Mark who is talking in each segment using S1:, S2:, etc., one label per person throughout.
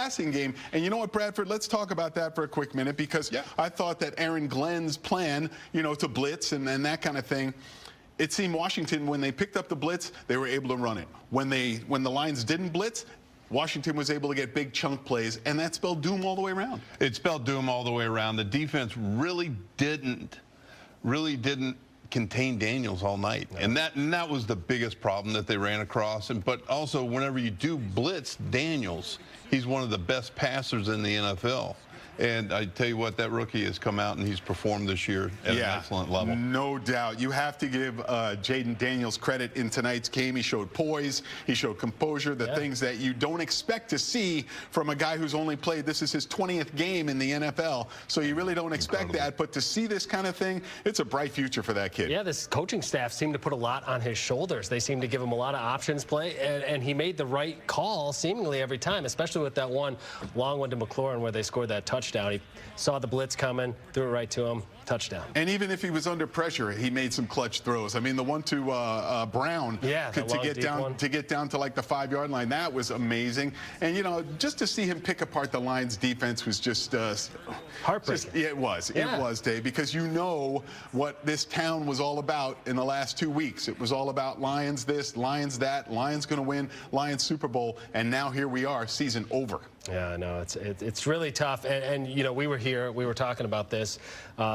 S1: passing game. And you know what, Bradford? Let's talk about that for a quick minute, because I thought that Aaron Glenn's plan, you know, to blitz and that kind of thing, it seemed Washington, when they picked up the blitz, they were able to run it. When the Lions didn't blitz, Washington was able to get big chunk plays, and that spelled doom all the way around. It spelled doom all the way around. The defense really didn't contain Daniels all night, and that was the biggest problem that they ran across. But also, whenever you do blitz Daniels, he's one of the best passers in the NFL. And I tell you what, that rookie has come out and he's performed this year at an excellent level. No doubt. You have to give Jaden Daniels credit in tonight's game. He showed poise. He showed composure, the things that you don't expect to see from a guy who's only played, this is his 20th game in the NFL. So you really don't expect that. But to see this kind of thing, it's a bright future for that kid. Yeah, this coaching staff seemed to put a lot on his shoulders. They seemed to give him a lot of options play, and he made the right call seemingly every time, especially with that one long one to McLaurin where they scored that touchdown. He saw the blitz coming, threw it right to him, touchdown. And even if he was under pressure, he made some clutch throws. I mean, the one to Brown to get down to like the 5-yard line, that was amazing. And you know, just to see him pick apart the Lions defense was just heartbreaking. It was, Dave, because you know what this town was all about in the last 2 weeks. It was all about Lions this, Lions that, Lions going to win, Lions Super Bowl, and now here we are, season over. Yeah, no, it's really tough, and you know, we were here, we were talking about this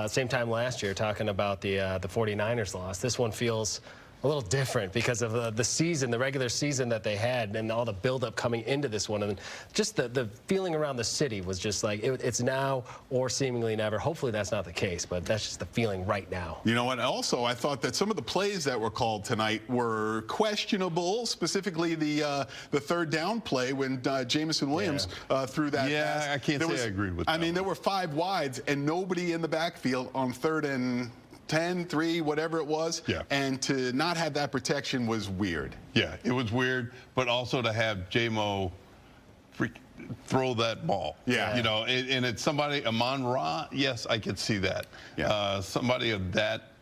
S1: same time last year, talking about the 49ers loss. This one feels a little different because of the season, the regular season that they had, and all the buildup coming into this one, and just the feeling around the city was just like it's now or seemingly never. Hopefully that's not the case, but that's just the feeling right now. You know what? Also, I thought that some of the plays that were called tonight were questionable. Specifically, the third down play when Jamison Williams threw that pass. I can't say I agreed with that. I mean, there were 5 wides and nobody in the backfield on 3rd and 10, 3, whatever it was, and to not have that protection was weird. Yeah, it was weird, but also to have J-Mo throw that ball. Yeah. You know, and it's somebody, Amon-Ra, yes, I could see that. Yeah. Somebody of that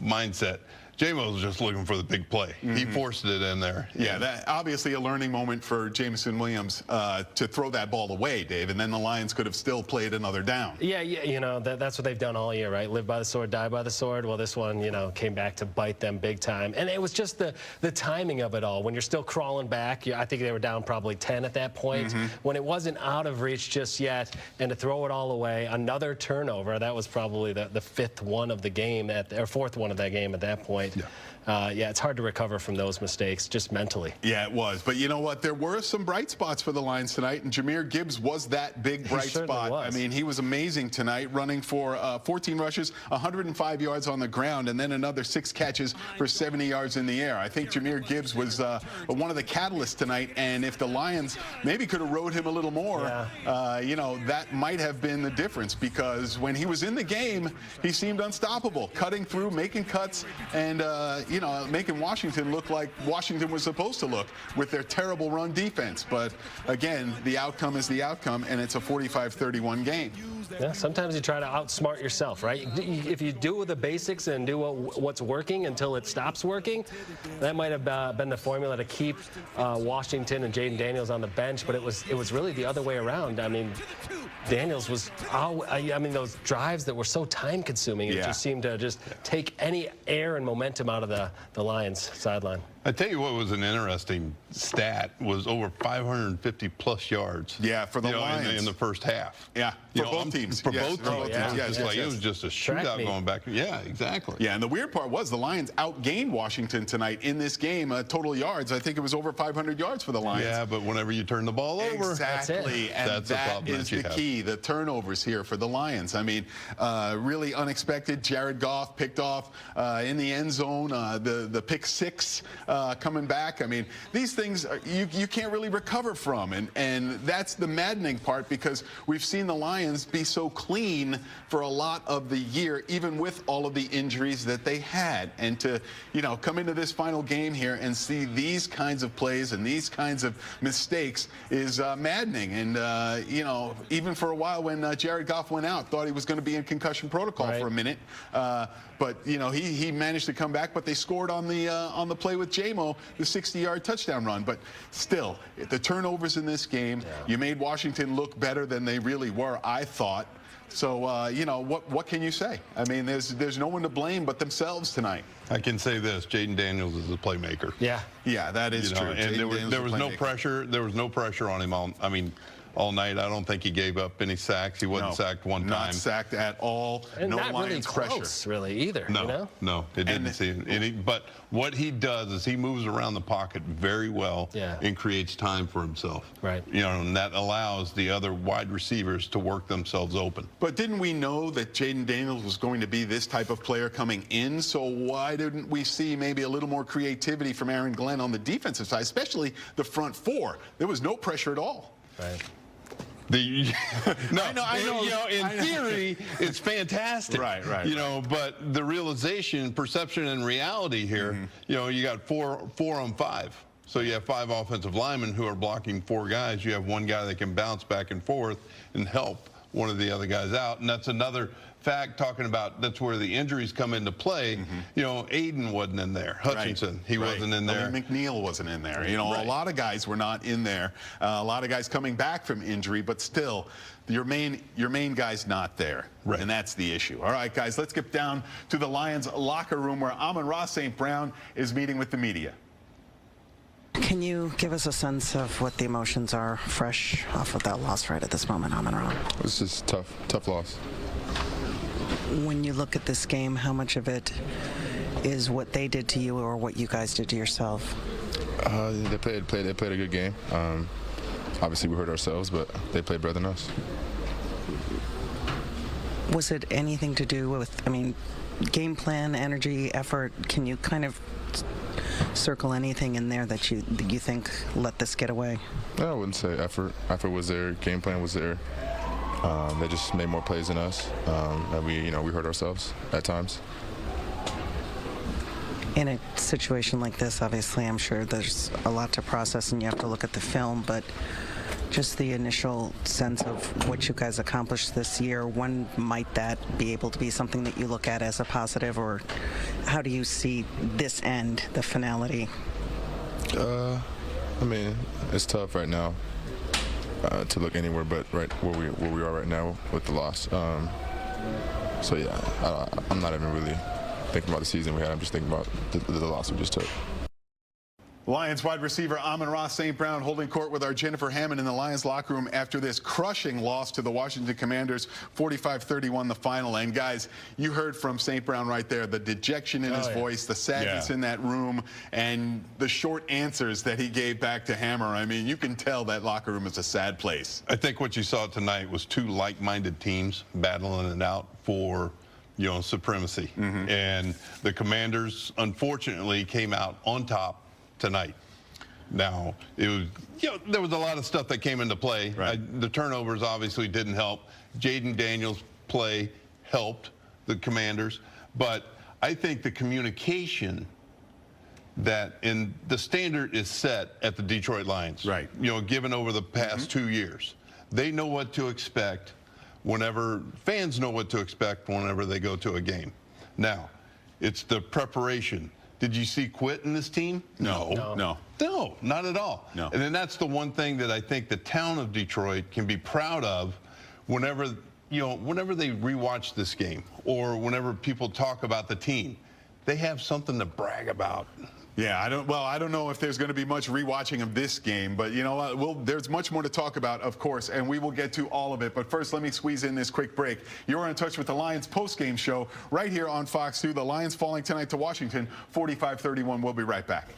S1: mindset. J-Mo was just looking for the big play. He forced it in there. Yeah, that obviously a learning moment for Jamison Williams to throw that ball away, Dave, and then the Lions could have still played another down. Yeah, you know, that's what they've done all year, right? Live by the sword, die by the sword. Well, this one, you know, came back to bite them big time. And it was just the timing of it all. When you're still crawling back, I think they were down probably 10 at that point. When it wasn't out of reach just yet, and to throw it all away, another turnover, that was probably the 5th one of the game, or 4th one of that game at that point. Yeah, it's hard to recover from those mistakes, just mentally. Yeah, it was. But you know what? There were some bright spots for the Lions tonight, and Jahmyr Gibbs was that big bright spot. I mean, he was amazing tonight, running for 14 rushes, 105 yards on the ground, and then another 6 catches for 70 yards in the air. I think Jahmyr Gibbs was one of the catalysts tonight, and if the Lions maybe could have rode him a little more, you know, that might have been the difference, because when he was in the game, he seemed unstoppable, cutting through, making cuts, and, you know, making Washington look like Washington was supposed to look with their terrible run defense. But again, the outcome is the outcome, and it's a 45-31 game. Yeah, sometimes you try to outsmart yourself, right? If you do the basics and do what's working until it stops working, that might have been the formula to keep Washington and Jaden Daniels on the bench. But it was really the other way around. I mean, Daniels was, I mean, those drives that were so time-consuming, it just seemed to just take any air and momentum out of the Lions sideline. I tell you what was an interesting stat was over 550+ yards. Yeah, for the Lions in the first half. Yeah, for both teams. For both teams. It was just a shootout going back. Yeah, exactly. Yeah, and the weird part was the Lions outgained Washington tonight in this game. Total yards, I think it was over 500 yards for the Lions. Yeah, but whenever you turn the ball over, exactly, and that is the key. The turnovers here for the Lions. I mean, really unexpected. Jared Goff picked off in the end zone. The pick 6. Coming back. I mean, these things you can't really recover from, and that's the maddening part, because we've seen the Lions be so clean for a lot of the year, even with all of the injuries that they had. And to, you know, come into this final game here and see these kinds of plays and these kinds of mistakes is maddening. And you know, even for a while when Jared Goff went out, thought he was going to be in concussion protocol for a minute. But you know, he managed to come back, but they scored on the play with Jay. shame-o the 60-yard touchdown run. But still, the turnovers in this game, you made Washington look better than they really were, I thought. So, you know, what can you say? I mean, there's no one to blame but themselves tonight.
S2: I can say this: Jaden Daniels is a playmaker.
S1: Yeah, that is true.
S2: And there was no pressure. There was no pressure on him. All night. I don't think he gave up any sacks. He wasn't sacked one time.
S1: Not sacked at all.
S3: And
S1: no
S3: not
S1: Lions
S3: really close,
S1: pressure.
S3: really, either.
S2: No,
S3: you know?
S2: no, it didn't seem any. But what he does is he moves around the pocket very well and creates time for himself.
S3: Right.
S2: You know, and that allows the other wide receivers to work themselves open.
S1: But didn't we know that Jaden Daniels was going to be this type of player coming in? So why didn't we see maybe a little more creativity from Aaron Glenn on the defensive side, especially the front four? There was no pressure at all.
S3: Right.
S2: No, I know. You know, in theory, it's fantastic.
S1: Right.
S2: You know, but the realization, perception, and reality here, you know, you got four on five. So you have 5 offensive linemen who are blocking 4 guys. You have one guy that can bounce back and forth and help one of the other guys out. And that's another fact, talking about that's where the injuries come into play. You know, Aiden wasn't in there. Hutchinson, he wasn't in there.
S1: McNeil wasn't in there. You know, a lot of guys were not in there. A lot of guys coming back from injury, but still, your main guy's not there. And that's the issue. All right, guys, let's get down to the Lions locker room where Amon-Ra St. Brown is meeting with the media.
S4: Can you give us a sense of what the emotions are fresh off of that loss right at this moment, Amon-Ra?
S5: It's just tough loss.
S4: When you look at this game, how much of it is what they did to you or what you guys did to yourself?
S5: They played a good game. Obviously, we hurt ourselves, but they played better than us.
S4: Was it anything to do with, I mean, game plan, energy, effort? Can you kind of circle anything in there that you think let this get away?
S5: No, I wouldn't say effort. Effort was there. Game plan was there. They just made more plays than us, and we hurt ourselves at times.
S4: In a situation like this, obviously, I'm sure there's a lot to process, and you have to look at the film, but just the initial sense of what you guys accomplished this year, when might that be able to be something that you look at as a positive, or how do you see this end, the finality?
S5: I mean, it's tough right now to look anywhere but right where we are right now with the loss. So yeah, I'm not even really thinking about the season we had. I'm just thinking about the loss we just took.
S1: Lions wide receiver Amon-Ra St. Brown holding court with our Jennifer Hammond in the Lions locker room after this crushing loss to the Washington Commanders, 45-31 the final. And guys, you heard from St. Brown right there, the dejection in his voice, the sadness in that room, and the short answers that he gave back to Hammer. I mean, you can tell that locker room is a sad place.
S2: I think what you saw tonight was 2 like-minded teams battling it out for, you know, supremacy. And the Commanders, unfortunately, came out on top tonight. Now, it was, you know, there was a lot of stuff that came into play. The turnovers obviously didn't help. Jaden Daniels' play helped the Commanders, but I think the communication that in the standard is set at the Detroit Lions. You know, given over the past 2 years, they know what to expect whenever fans know what to expect whenever they go to a game. Now, it's the preparation. Did you see quit in this team? No, not at all. And then that's the one thing that I think the town of Detroit can be proud of whenever, you know, whenever they rewatch this game or whenever people talk about the team, they have something to brag about.
S1: Yeah, I don't know if there's going to be much rewatching of this game, but you know what? There's much more to talk about, of course, and we will get to all of it. But first, let me squeeze in this quick break. You're in touch with the Lions postgame show right here on Fox 2. The Lions falling tonight to Washington, 45-31. We'll be right back.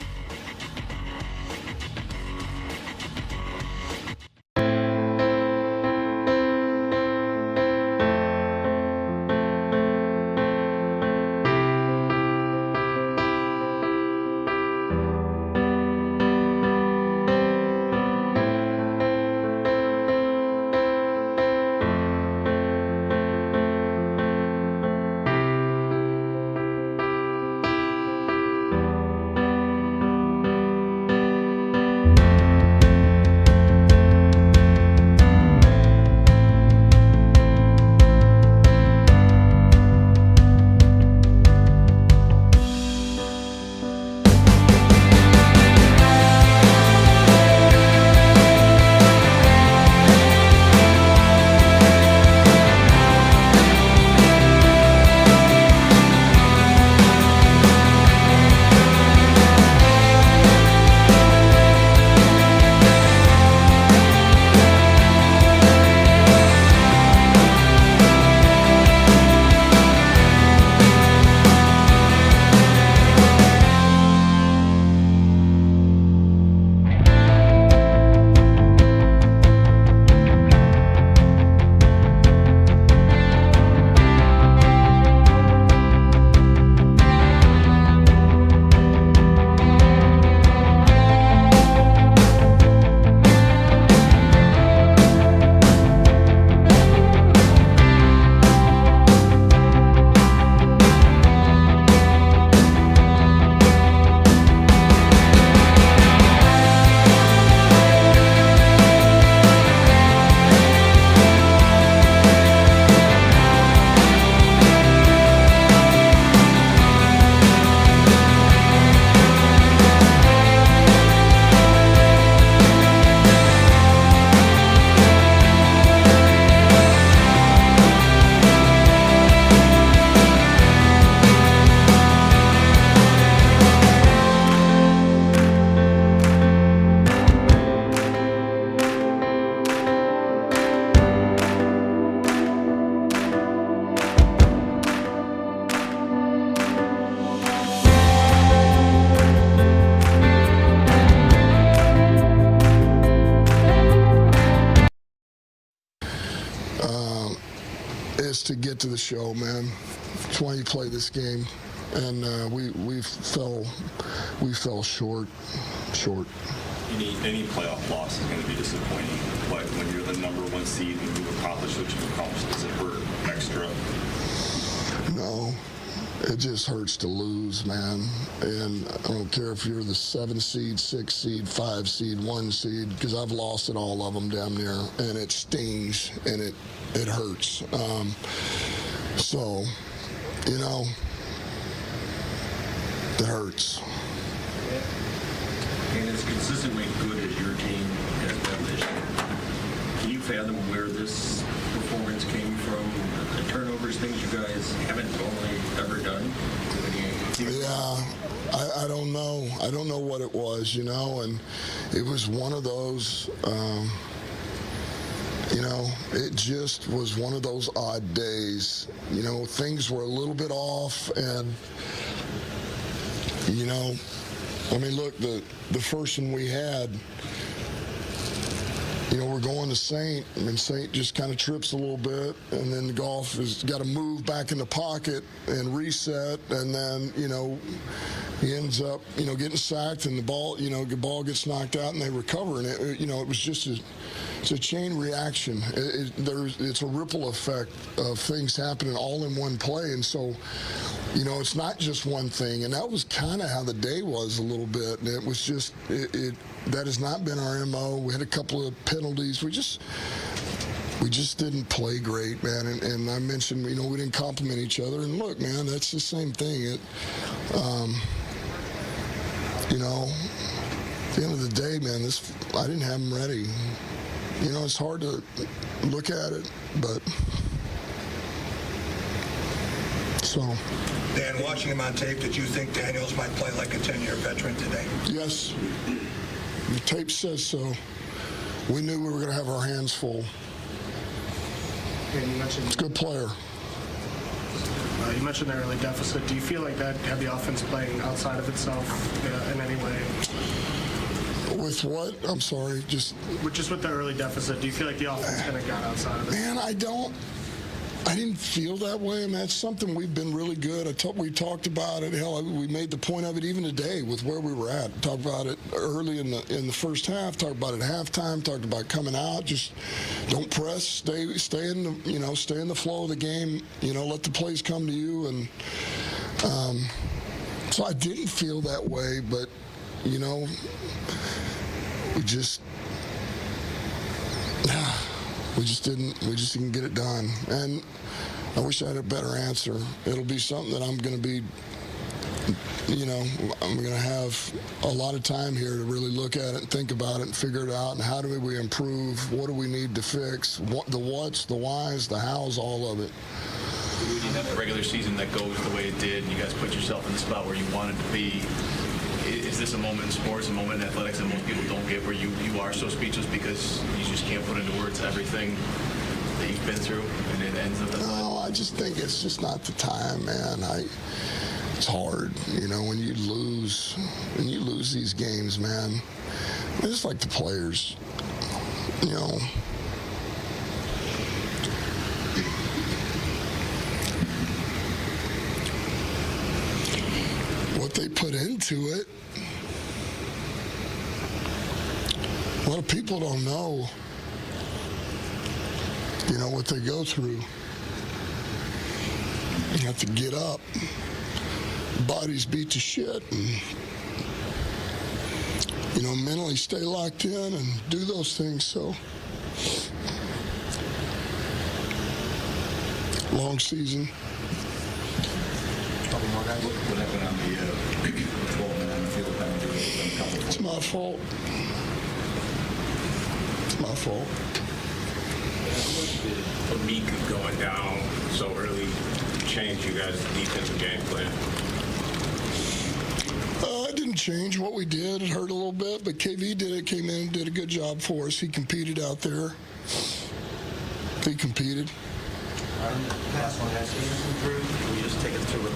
S3: is to get to the show, man. It's why you play this game, and we fell short.
S6: Any playoff loss is going to be disappointing, but when you're the #1 seed and you accomplish what you've accomplished, does it hurt extra?
S3: No. It just hurts to lose, man. And I don't care if you're the 7 seed, 6 seed, 5 seed, 1 seed, because I've lost at all of them damn near, and it stings and it hurts. So, you know, it hurts.
S6: And as consistently good as your team has been this year, can you fathom where this performance came from? The turnovers, things you guys haven't normally ever done?
S3: Yeah, I don't know. I don't know what it was, you know, and it was one of those, you know, it just was one of those odd days. You know, things were a little bit off, and, you know, I mean, look, the first one we had, you know, we're going to Saint, and Saint just kind of trips a little bit, and then Golf has got to move back in the pocket and reset, and then, you know, he ends up, you know, getting sacked, and the ball, you know, the ball gets knocked out, and they recover, and it, you know, it was just it's a chain reaction. It's a ripple effect of things happening all in one play, and so, you know, it's not just one thing, and that was kind of how the day was a little bit, and it was just, that has not been our MO. We had a couple of penalties. We just didn't play great, man, and I mentioned, you know, we didn't compliment each other, and look, man, that's the same thing. You know, at the end of the day, man, I didn't have them ready. You know, it's hard to look at it, but so.
S7: Dan, watching him on tape, did you think Daniels might play like a 10-year veteran today?
S3: Yes. The tape says so. We knew we were going to have our hands full. It's a good player.
S8: You mentioned the early deficit. Do you feel like that had the offense playing outside of itself in any way?
S3: With what? I'm sorry. Just
S8: with the early deficit, do you feel like the offense kind of got outside of it?
S3: Man, I didn't feel that way. I mean, that's something we've been really good. We talked about it. Hell, we made the point of it even today with where we were at. Talked about it early in the first half. Talked about it at halftime. Talked about coming out. Just don't press. Stay in the flow of the game. You know, let the plays come to you. And so I didn't feel that way, but you know, we just didn't get it done. And I wish I had a better answer. It'll be something that I'm going to be, you know, I'm going to have a lot of time here to really look at it and think about it and figure it out. And how do we improve? What do we need to fix? The what's, the why's, the how's, all of it.
S6: When you have a regular season that goes the way it did, and you guys put yourself in the spot where you wanted to be, is this a moment in sports, a moment in athletics that most people don't get, where you are so speechless because you just can't put into words everything that you've been through, and it ends up?
S3: No, I just think it's just not the time, man. It's hard, you know, when you lose these games, man. It's just like the players, you know. What they put into it, a lot of people don't know, you know, what they go through. You have to get up, bodies beat to shit, and, you know, mentally stay locked in and do those things. So, long season.
S6: What happened on the 12-man on the field penalty?
S3: It's my fault. It's my fault.
S6: A week of going down so early change you guys' defensive game plan?
S3: It didn't change what we did. It hurt a little bit, but KV came in and did a good job for us. He competed out there. He competed.
S9: Last one, has he improved? Can you just take us through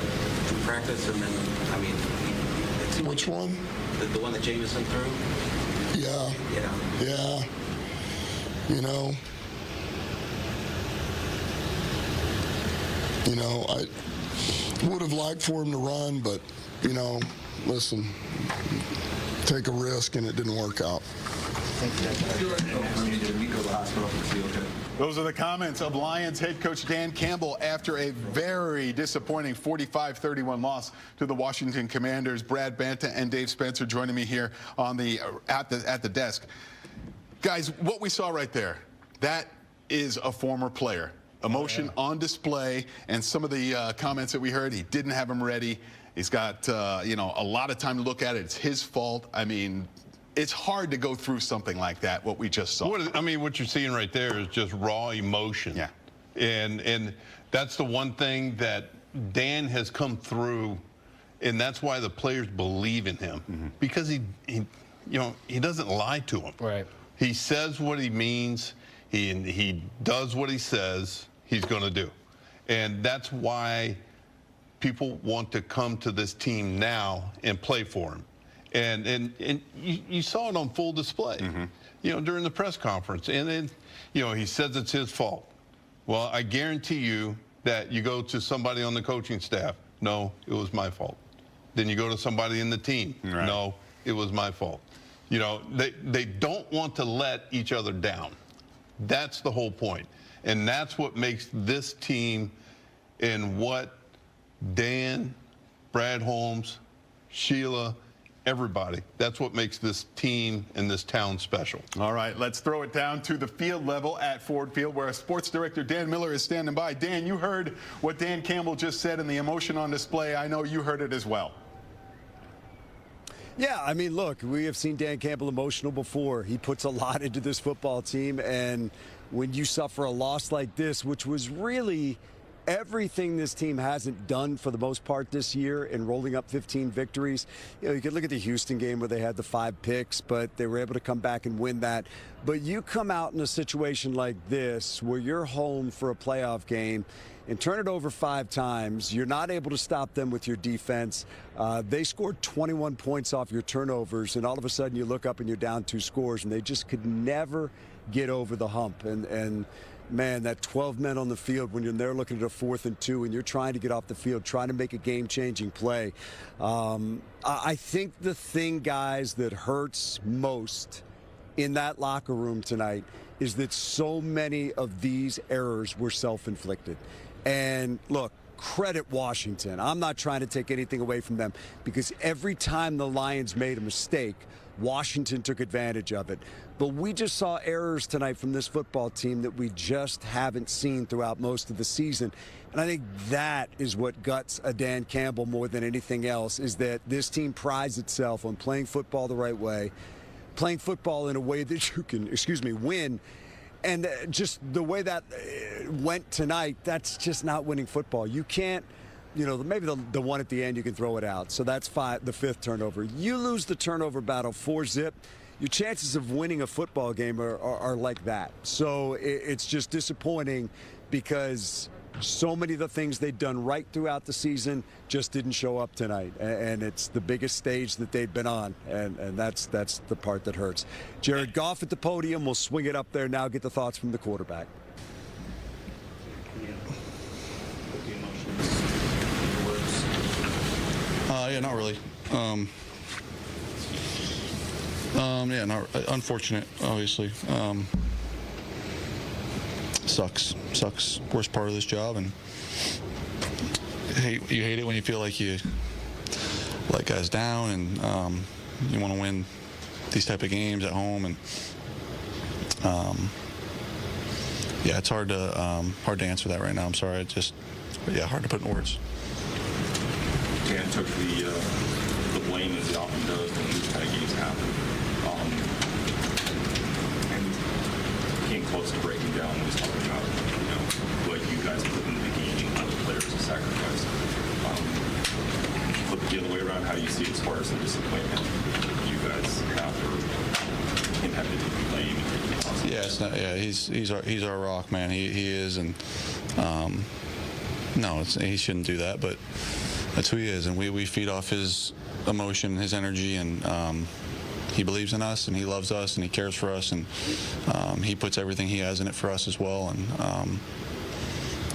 S9: practice and then, I mean,
S3: which one?
S9: The one that Jameson threw?
S3: Yeah.
S9: Yeah.
S3: Yeah. You know, You know, I would have liked for him to run, but, you know, listen, take a risk, and it didn't work out.
S1: Those are the comments of Lions head coach Dan Campbell after a very disappointing 45-31 loss to the Washington Commanders. Brad Banta and Dave Spencer joining me here on the at the desk. Guys, what we saw right there, that is a former player. Emotion on display, and some of the comments that we heard, he didn't have him ready. He's got you know, a lot of time to look at it. It's his fault. I mean, it's hard to go through something like that, what we just saw.
S2: What you're seeing right there is just raw emotion. Yeah. And that's the one thing that Dan has come through, and that's why the players believe in him. Because he you know, he doesn't lie to them. Right. He says what he means. He does what he says he's going to do. And that's why people want to come to this team now and play for him. And you saw it on full display, you know, during the press conference. And then, you know, he says it's his fault. Well, I guarantee you that you go to somebody on the coaching staff, no, it was my fault. Then you go to somebody in the team, no, it was my fault. You know, they don't want to let each other down. That's the whole point. And that's what makes this team, and what Dan, Brad Holmes, Sheila, everybody, that's what makes this team and this town special.
S1: All right, let's throw it down to the field level at Ford Field, where our sports director Dan Miller is standing by. Dan, you heard what Dan Campbell just said and the emotion on display. I know you heard it as well.
S10: Yeah, I mean, look, we have seen Dan Campbell emotional before. He puts a lot into this football team, and when you suffer a loss like this, which was really everything this team hasn't done for the most part this year in rolling up 15 victories. You know, you could look at the Houston game where they had the 5 picks, but they were able to come back and win that. But you come out in a situation like this where you're home for a playoff game and turn it over 5 times. You're not able to stop them with your defense. They scored 21 points off your turnovers, and all of a sudden you look up and you're down 2 scores, and they just could never get over the hump. And man, that 12 men on the field when you're there looking at a 4th and 2 and you're trying to get off the field, trying to make a game-changing play. I think the thing, guys, that hurts most in that locker room tonight is that so many of these errors were self-inflicted. And look, credit Washington. I'm not trying to take anything away from them, because every time the Lions made a mistake, Washington took advantage of it. But we just saw errors tonight from this football team that we just haven't seen throughout most of the season. And I think that is what guts a Dan Campbell more than anything else, is that this team prides itself on playing football the right way, playing football in a way that you can, win. And just the way that went tonight, that's just not winning football. You can't, you know, maybe the one at the end, you can throw it out. So that's the 5th turnover. You lose the turnover battle 4-zip, your chances of winning a football game are like that. So it's just disappointing, because so many of the things they'd done right throughout the season just didn't show up tonight. And it's the biggest stage that they'd been on. And that's the part that hurts. Jared Goff at the podium. We'll swing it up there now, get the thoughts from the quarterback.
S11: Yeah, not really. Yeah, not unfortunate, obviously. Sucks. Worst part of this job, and you hate it when you feel like you let guys down, and you want to win these type of games at home, and yeah, it's hard to answer that right now. I'm sorry. Yeah, hard to put in words.
S12: Dan took the blame, as he often does when these kind of games happen, and came close to breaking down when he's talking about, you know, what you guys put in the game, other players to sacrifice. Flip it the other way around, how do you see it as far as the disappointment you guys have for him having to be blame?
S11: Yeah, it's not. Yeah, he's our rock, man. He is, and no, he shouldn't do that, but that's who he is, and we feed off his emotion, his energy, and he believes in us, and he loves us, and he cares for us, and he puts everything he has in it for us as well. And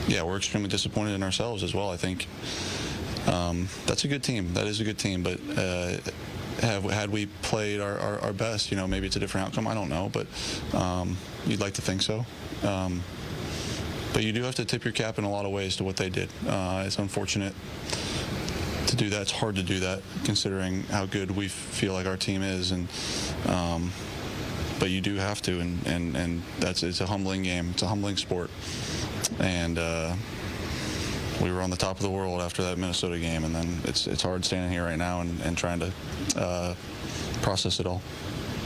S11: yeah, we're extremely disappointed in ourselves as well. I think that's a good team. That is a good team, but had we played our best, maybe it's a different outcome. I don't know, but you'd like to think so. But you do have to tip your cap in a lot of ways to what they did. It's unfortunate to do that. It's hard to do that considering how good we feel like our team is, and but you do have to, and it's a humbling game. It's a humbling sport, and we were on the top of the world after that Minnesota game, and then it's hard standing here right now and trying to process it all.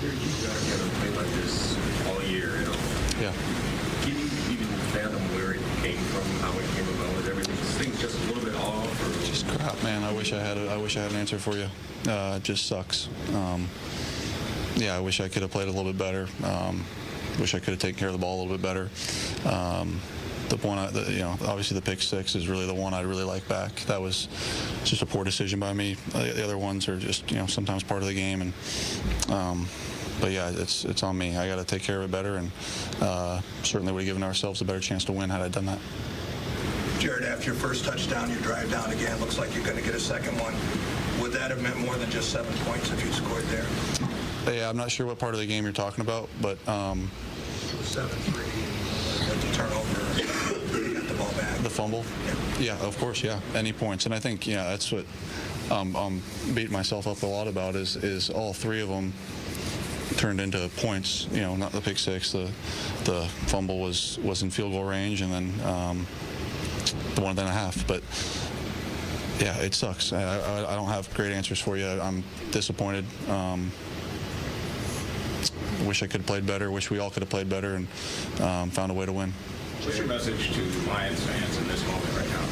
S12: You guys haven't played like this all year,
S11: Yeah.
S12: Can you even fathom where it came from, how it came about, with everything? Is things just a little bit off, or
S11: just crap, man? I wish I had an answer for you. It just sucks. Yeah, I wish I could have played a little bit better. Wish I could have taken care of the ball a little bit better. The one, obviously the pick six is really the one I really like back. That was just a poor decision by me. The other ones are just, sometimes part of the game. And but yeah, it's on me. I got to take care of it better, and certainly would have given ourselves a better chance to win had I done that.
S7: Jared, after your first touchdown, you drive down again. Looks like you're going to get a second one. Would that have meant more than just 7 points if you scored there?
S11: Yeah, I'm not sure what part of the game you're talking about, but
S7: 7-3, the turnover, you got the ball back.
S11: The fumble? Yeah, of course, yeah. Any points. And I think, that's what I'm beating myself up a lot about is all three of them turned into points. Not the pick six. The fumble was in field goal range, and then the 1.5. But yeah, it sucks. I don't have great answers for you. I'm disappointed. Wish I could have played better. Wish we all could have played better and found a way to win.
S12: what's your message to Lions fans in this moment right now?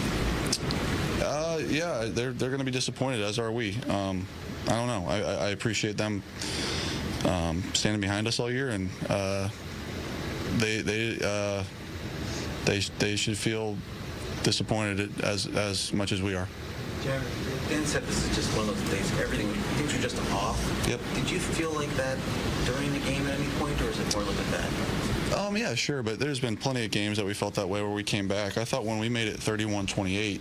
S11: Yeah, they're going to be disappointed, as are we. I don't know. I appreciate them standing behind us all year, and they should feel disappointed as much as we are.
S9: Jared, Dan said this is just one of those days. Things are just off.
S11: Yep.
S9: Did you feel like that during the game at any point, or is it more looking back?
S11: Yeah, sure, but there's been plenty of games that we felt that way where we came back. I thought when we made it 31-28,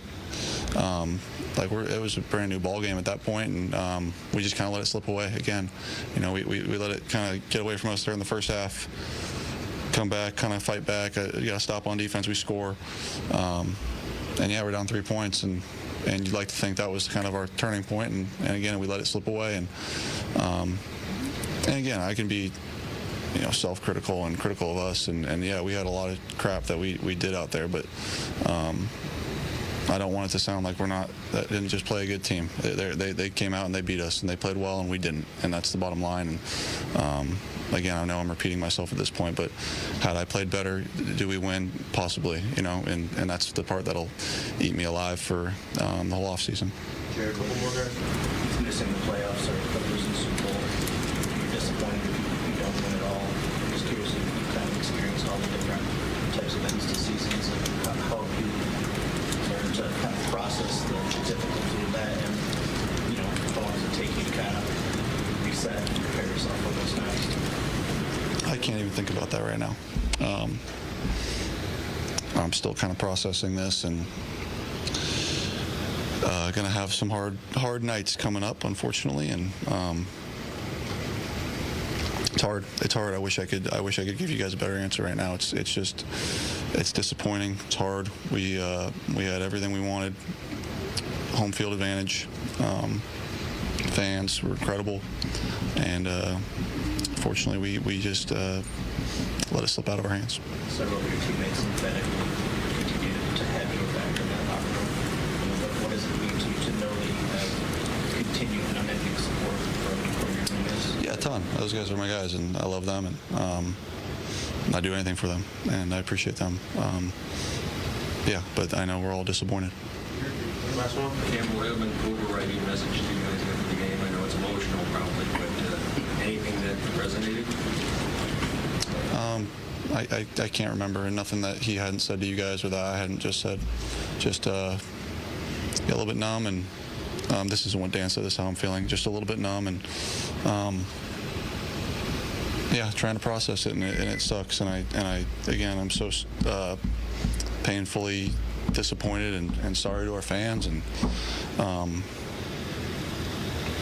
S11: it was a brand new ball game at that point, and we just kind of let it slip away again. We let it kind of get away from us there in the first half. Come back, kind of fight back. You got to stop on defense. We score, and yeah, we're down 3 points, and you'd like to think that was kind of our turning point, and again, we let it slip away, and again, I can be self-critical and critical of us, and yeah, we had a lot of crap that we did out there, but I don't want it to sound like that didn't just play a good team. They came out and they beat us, and they played well, and we didn't, and that's the bottom line. And again, I know I'm repeating myself at this point, but had I played better, do we win? Possibly, and that's the part that'll eat me alive for the whole offseason.
S6: Jared, he's missing the playoffs or Clippers in Super Bowl. You're disappointed if you don't win at all. I'm just curious if you've kind of experienced all the different types of ends to seasons, and how you learn to kind of process the difficulty of that, and how long does it take you to kind of reset and prepare yourself for what's next?
S11: I can't even think about that right now. I'm still kind of processing this, and going to have some hard nights coming up, unfortunately, and it's hard. It's hard. I wish I could give you guys a better answer right now. It's disappointing. It's hard. We had everything we wanted. Home field advantage. Fans were incredible, and fortunately, we just let it slip out of our hands.
S6: Several of your teammates emphatically continue to have you back in that locker room. What does it mean to you to know that you have continued and unending support from your teammates?
S11: Yeah, a ton. Those guys are my guys, and I love them, and I'd do anything for them, and I appreciate them. Yeah, but I know we're all disappointed.
S12: Last one. Campbell Edmund overriding message to you guys after the game. I know it's emotional, probably, but anything that resonated?
S11: I can't remember, and nothing that he hadn't said to you guys or that I hadn't just said. Just a little bit numb, and this isn't what Dan said. This is how I'm feeling. Just a little bit numb, and yeah, trying to process it, and it sucks. And I again, I'm so painfully disappointed and sorry to our fans, and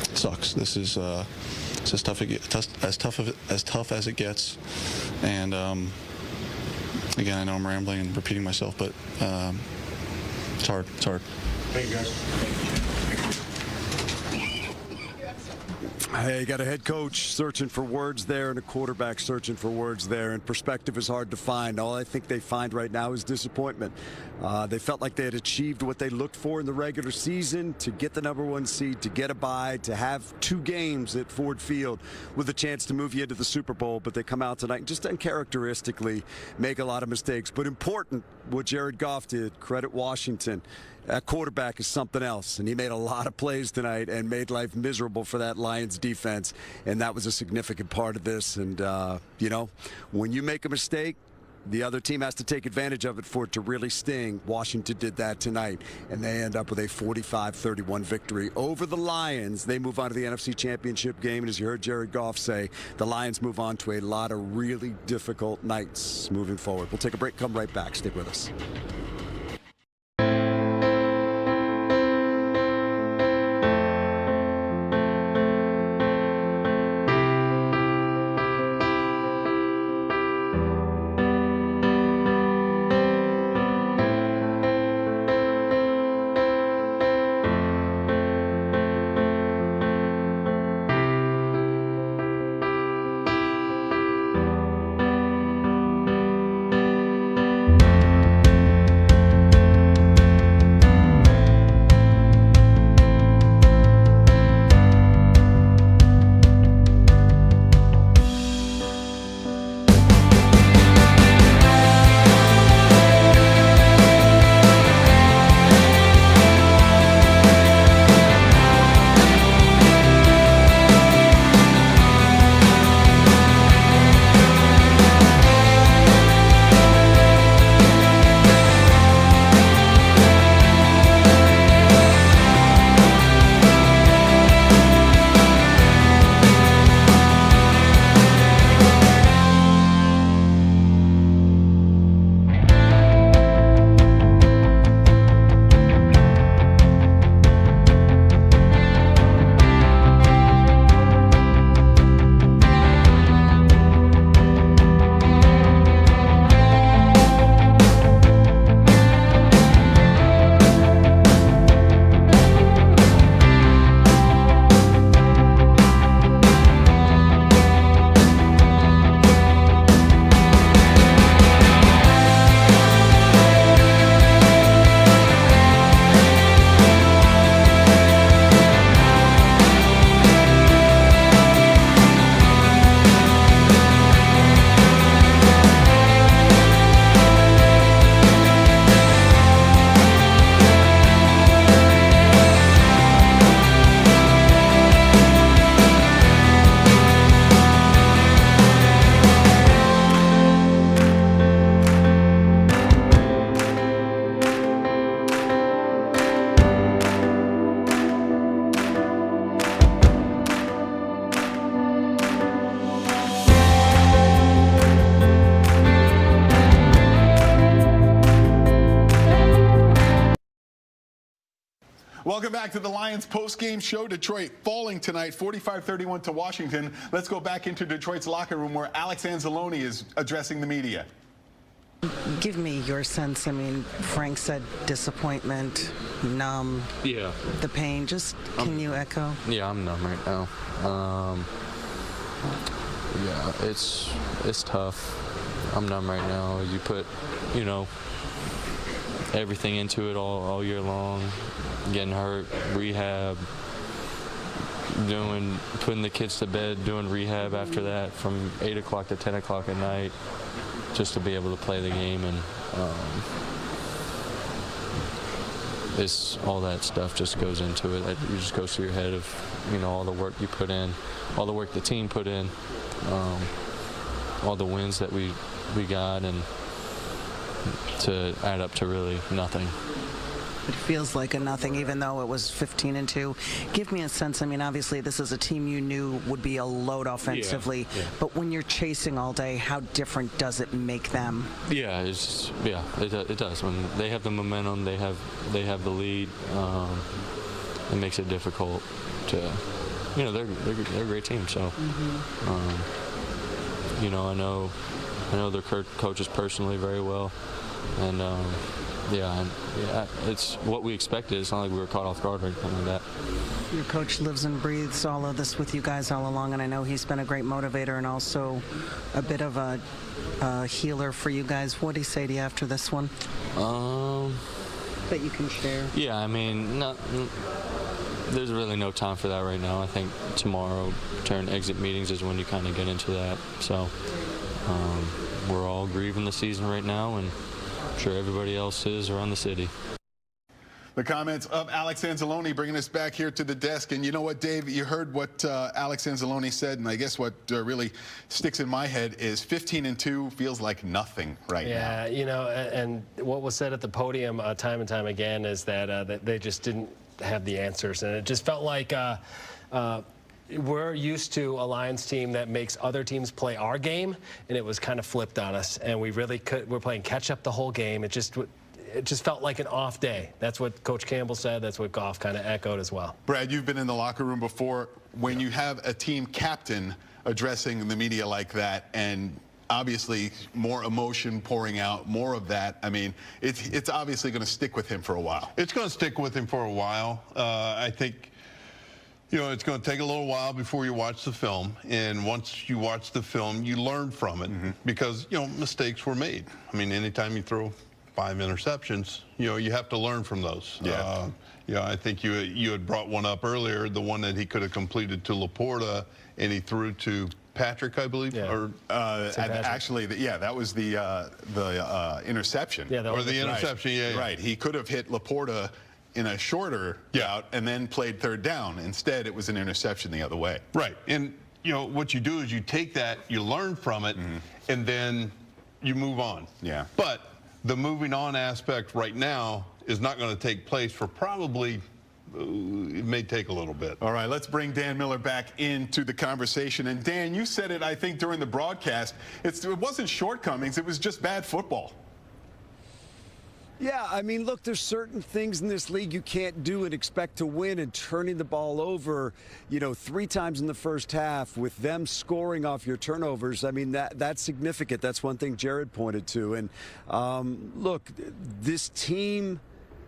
S11: it sucks. This is as tough as it gets, and again, I know I'm rambling and repeating myself, but it's hard. It's hard.
S8: Thank you, guys.
S10: Hey, got a head coach searching for words there and a quarterback searching for words there, and perspective is hard to find. All I think they find right now is disappointment. They felt like they had achieved what they looked for in the regular season, to get the #1 seed, to get a bye, to have 2 games at Ford Field with a chance to move you into the Super Bowl, but they come out tonight and just uncharacteristically make a lot of mistakes. But important, what Jared Goff did, credit Washington. That quarterback is something else, and he made a lot of plays tonight and made life miserable for that Lions defense, and that was a significant part of this. And, you know, when you make a mistake, the other team has to take advantage of it for it to really sting. Washington did that tonight, and they end up with a 45-31 victory over the Lions. They move on to the NFC Championship game, and as you heard Jared Goff say, the Lions move on to a lot of really difficult nights moving forward. We'll take a break, come right back. Stick with us.
S1: Welcome back to the Lions post-game show. Detroit falling tonight, 45-31 to Washington. Let's go back into Detroit's locker room where Alex Anzalone is addressing the media.
S4: Give me your sense. I mean, Frank said disappointment, numb.
S13: Yeah.
S4: The pain. Just can you echo?
S13: Yeah, I'm numb right now. Yeah, it's tough. I'm numb right now. You put, you know, everything into it all year long. Getting hurt, rehab, putting the kids to bed, doing rehab after that from 8 o'clock to 10 o'clock at night, just to be able to play the game. And it's all that stuff just goes into it. It just goes through your head of, you know, all the work you put in, all the work the team put in, all the wins that we got, and to add up to really nothing.
S4: It feels like a nothing, even though it was 15-2. Give me a sense. I mean, obviously, this is a team you knew would be a load offensively, but when you're chasing all day, how different does it make them?
S13: Yeah, it does. When they have the momentum, they have the lead. It makes it difficult to, they're a great team. So, I know their coaches personally very well, and it's what we expected. It's not like we were caught off guard or anything like that.
S4: Your coach lives and breathes all of this with you guys all along, and I know he's been a great motivator and also a bit of a healer for you guys. What did he say to you after this one? That you can share? Yeah, I mean, there's really no time for that right now. I think tomorrow, during exit meetings, is when you kind of get into that. So we're all grieving the season right now, and I'm sure everybody else is around the city.
S1: The comments of Alex Anzalone bringing us back here to the desk. And you know what, Dave? You heard what Alex Anzalone said, and I guess what really sticks in my head is 15-2 feels like nothing right now.
S14: Yeah, and what was said at the podium time and time again is that they just didn't have the answers, and it just felt like we're used to a Lions team that makes other teams play our game, and it was kind of flipped on us, and we're playing catch up the whole game. It just felt like an off day. That's what Coach Campbell said. That's what Goff kind of echoed as well.
S1: Brad, you've been in the locker room before. When you have a team captain addressing the media like that, and obviously more emotion pouring out, more of that, I mean, it's obviously going to stick with him for a while.
S2: It's going to stick with him for a while. I think, it's going to take a little while before you watch the film. And once you watch the film, you learn from it because, mistakes were made. I mean, anytime you throw 5 interceptions, you have to learn from those. Yeah. I think you had brought one up earlier, the one that he could have completed to Laporta, and he threw to Patrick, I believe.
S1: Yeah. Or actually, that was the interception.
S2: Yeah, or the interception.
S1: Right.
S2: Yeah.
S1: Right. He could have hit Laporta in a shorter route and then played third down. Instead, it was an interception the other way.
S2: Right. And what you do is you take that, you learn from it, and then you move on.
S1: Yeah.
S2: But the moving on aspect right now is not going to take place for probably, it may take a little bit.
S1: All right, let's bring Dan Miller back into the conversation. And Dan, you said it, I think, during the broadcast. It wasn't shortcomings, it was just bad football.
S10: Yeah, I mean, look, there's certain things in this league you can't do and expect to win, and turning the ball over, 3 times in the first half with them scoring off your turnovers. I mean, that's significant. That's one thing Jared pointed to. And look, this team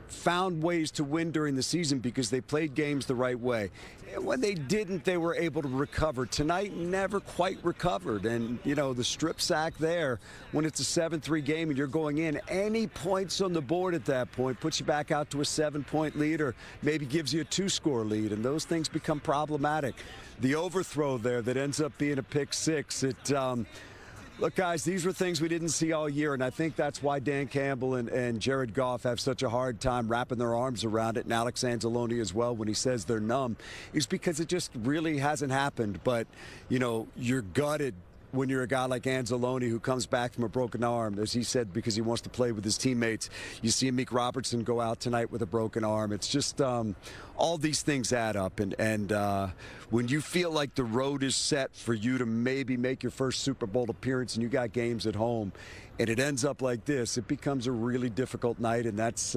S10: found ways to win during the season because they played games the right way. And when they didn't, they were able to recover. Tonight, never quite recovered. And, the strip sack there, when it's a 7-3 game and you're going in, any points on the board at that point puts you back out to a 7-point lead or maybe gives you a 2-score lead. And those things become problematic. The overthrow there that ends up being a pick six, look, guys, these were things we didn't see all year, and I think that's why Dan Campbell and Jared Goff have such a hard time wrapping their arms around it, and Alex Anzalone as well when he says they're numb, is because it just really hasn't happened. But, you're gutted when you're a guy like Anzalone who comes back from a broken arm, as he said, because he wants to play with his teammates. You see Meek Robertson go out tonight with a broken arm. It's just all these things add up. And when you feel like the road is set for you to maybe make your first Super Bowl appearance and you got games at home, and it ends up like this, it becomes a really difficult night. And that's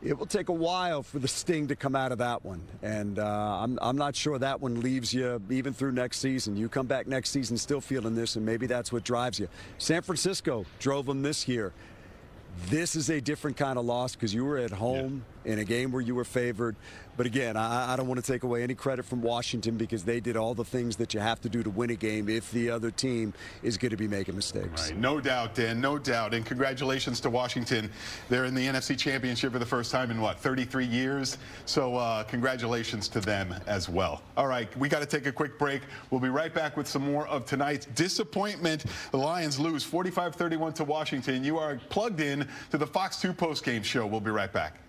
S10: it will take a while for the sting to come out of that one. And I'm not sure that one leaves you even through next season. You come back next season still feeling this, and maybe that's what drives you. San Francisco drove them this year. This is a different kind of loss because you were at home in a game where you were favored. But again, I don't want to take away any credit from Washington because they did all the things that you have to do to win a game if the other team is going to be making mistakes.
S1: Right. No doubt, Dan, no doubt. And congratulations to Washington. They're in the NFC Championship for the first time in, 33 years? So congratulations to them as well. All right, we got to take a quick break. We'll be right back with some more of tonight's disappointment. The Lions lose 45-31 to Washington. You are plugged in to the Fox 2 postgame show. We'll be right back.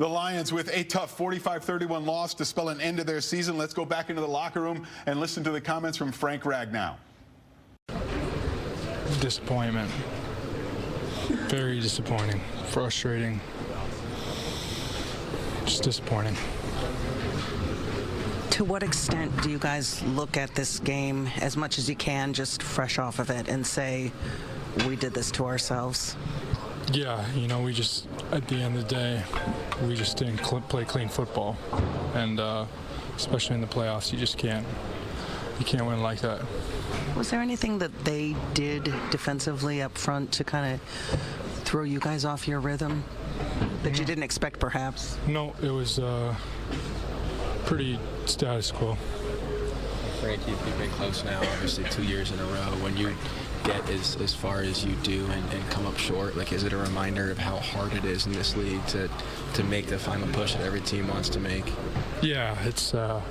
S1: The Lions with a tough 45-31 loss to spell an end to their season. Let's go back into the locker room and listen to the comments from Frank Ragno.
S15: Disappointment. Very disappointing. Frustrating. Just disappointing.
S4: To what extent do you guys look at this game as much as you can, just fresh off of it, and say, we did this to ourselves?
S15: Yeah, you know, we just, at the end of the day, we just didn't play clean football. And especially in the playoffs, you just can't win like that.
S4: Was there anything that they did defensively up front to kind of throw you guys off your rhythm that you didn't expect, perhaps?
S15: No, it was pretty status quo.
S16: Frank, you've been close now, obviously 2 years in a row. When you get as far as you do and come up short, like, is it a reminder of how hard it is in this league to make the final push that every team wants to make?
S15: Yeah, it's the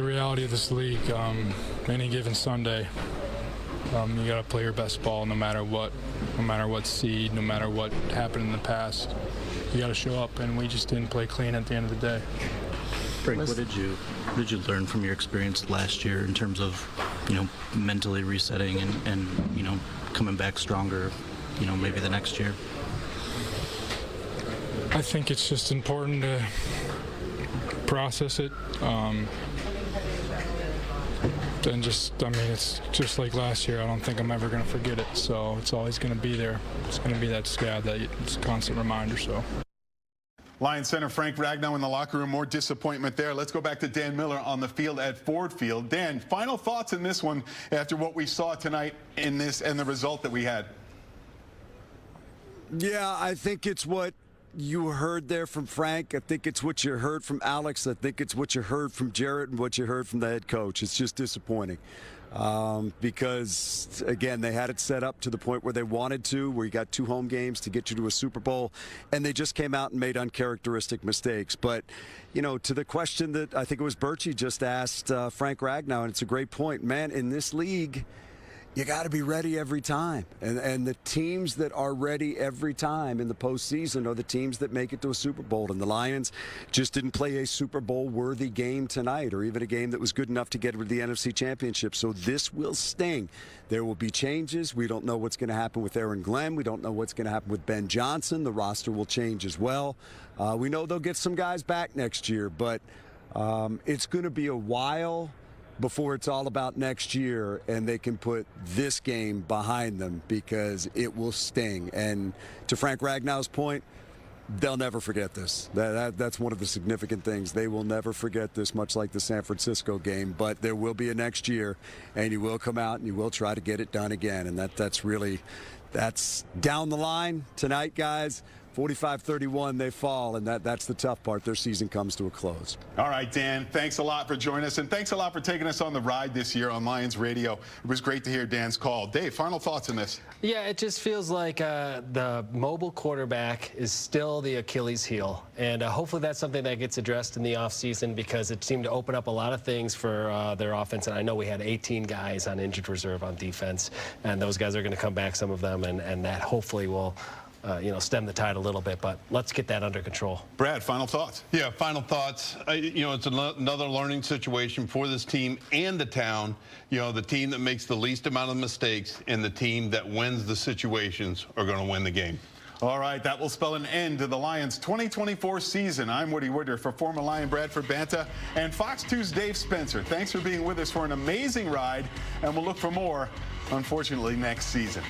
S15: reality of this league. Any given Sunday, you got to play your best ball no matter what seed, no matter what happened in the past. You got to show up, and we just didn't play clean at the end of the day.
S17: Frank, what did you learn from your experience last year in terms of, you know, mentally resetting and you know, coming back stronger, you know, maybe the next year?
S15: I think it's just important to process it. And just, I mean, it's just like last year. I don't think I'm ever going to forget it. So it's always going to be there. It's going to be that scab, that it's a constant reminder. So.
S1: Lions center Frank Ragno in the locker room. More disappointment there. Let's go back to Dan Miller on the field at Ford Field. Dan, final thoughts in this one after what we saw tonight in this and the result that we had?
S10: Yeah, I think it's what you heard there from Frank. I think it's what you heard from Alex. I think it's what you heard from Jarrett and what you heard from the head coach. It's just disappointing because, again, they had it set up to the point where they wanted to, where you got 2 home games to get you to a Super Bowl, and they just came out and made uncharacteristic mistakes. But, you know, to the question that I think it was Birchie just asked Frank Ragno, and it's a great point. Man, in this league, you got to be ready every time. And the teams that are ready every time in the postseason are the teams that make it to a Super Bowl. And the Lions just didn't play a Super Bowl-worthy game tonight, or even a game that was good enough to get to the NFC Championship. So this will sting. There will be changes. We don't know what's going to happen with Aaron Glenn. We don't know what's going to happen with Ben Johnson. The roster will change as well. We know they'll get some guys back next year, but it's going to be a while before it's all about next year and they can put this game behind them, because it will sting. And to Frank Ragno's point, they'll never forget this. That's one of the significant things. They will never forget this, much like the San Francisco game. But there will be a next year, and you will come out and you will try to get it done again. And that's down the line tonight, guys. 45-31, they fall, and that's the tough part. Their season comes to a close.
S1: All right, Dan, thanks a lot for joining us, and thanks a lot for taking us on the ride this year on Lions Radio. It was great to hear Dan's call. Dave, final thoughts on this?
S14: Yeah, it just feels like the mobile quarterback is still the Achilles heel, and hopefully that's something that gets addressed in the offseason, because it seemed to open up a lot of things for their offense. And I know we had 18 guys on injured reserve on defense, and those guys are going to come back, some of them, and that hopefully will stem the tide a little bit, but let's get that under control.
S1: Brad, final thoughts?
S2: Yeah, final thoughts. It's another learning situation for this team and the town. The team that makes the least amount of mistakes and the team that wins the situations are going to win the game.
S1: All right, that will spell an end to the Lions' 2024 season. I'm Woody Woodruff for former Lion Bradford Banta and Fox 2's Dave Spencer. Thanks for being with us for an amazing ride, and we'll look for more, unfortunately, next season.